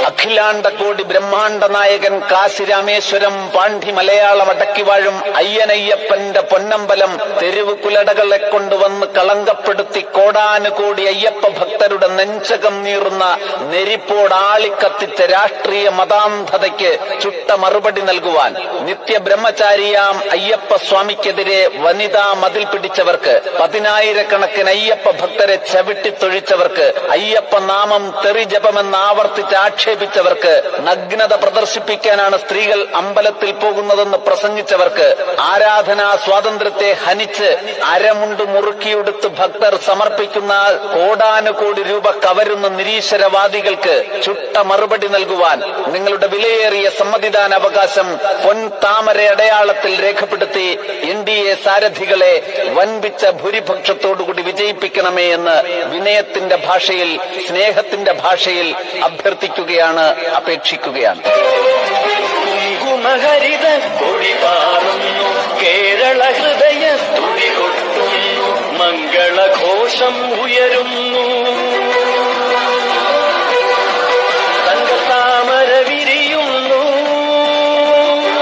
അഖിലാണ്ടകോടി ബ്രഹ്മാണ്ഡ നായകൻ കാശി രാമേശ്വരം പാണ്ഡി മലയാളം അടക്കിവാഴും അയ്യനയ്യപ്പന്റെ പൊന്നമ്പലം തെരുവ് കുലടകളെ കൊണ്ടുവന്ന് കളങ്കപ്പെടുത്തി കോടാനുകോടി അയ്യപ്പ ഭക്തരുടെ നെഞ്ചകം നീറുന്ന നെരിപ്പോടാളിക്കത്തിച്ച രാഷ്ട്രീയ മതാന്ധതയ്ക്ക് ചുട്ട മറുപടി നൽകുവാൻ നിത്യബ്രഹ്മചാരിയാം അയ്യപ്പ സ്വാമിക്കെതിരെ വനിതാ മതിൽ പിടിച്ചവർക്ക്, 10,000-കണക്കിന് അയ്യപ്പ ഭക്തരെ ചവിട്ടിത്തൊഴിച്ചവർക്ക്, അയ്യപ്പ നാമം തെറിജപമെന്ന് ആവർത്തിച്ച് ആക്ഷേപിച്ചവർക്ക്, നഗ്നത പ്രദർശിപ്പിക്കാനാണ് സ്ത്രീകൾ അമ്പലത്തിൽ പോകുന്നതെന്ന് പ്രസംഗിച്ചവർക്ക്, ആരാധനാ സ്വാതന്ത്ര്യത്തെ ഹനിച്ച് അരമുണ്ട് മുറുക്കിയെടുത്ത് ഭക്തർ സമർപ്പിക്കുന്ന കോടാനുകോടി രൂപ കവരുന്ന നിരീശ്വരവാദികൾക്ക് ചുട്ട മറുപടി നൽകുവാൻ നിങ്ങളുടെ വിലയേറിയ സമ്മതിദാന അവകാശം പൊൻതാമര അടയാളത്തിൽ രേഖപ്പെടുത്തി NDA സാരഥികളെ വൻപിച്ച ഭൂരിപക്ഷത്തോടുകൂടി വിജയിപ്പിക്കണമേ എന്ന് വിനയത്തിന്റെ ഭാഷയിൽ, സ്നേഹത്തിന്റെ ഭാഷയിൽ അഭ്യർത്ഥിക്കുകയാണ്, അപേക്ഷിക്കുകയാണ്. കുങ്കുമഹരിത കൊടി പാറുന്നു, കേരള ഹൃദയ തുടി കൊട്ടുന്നു, മംഗളഘോഷം ഉയരുന്നു.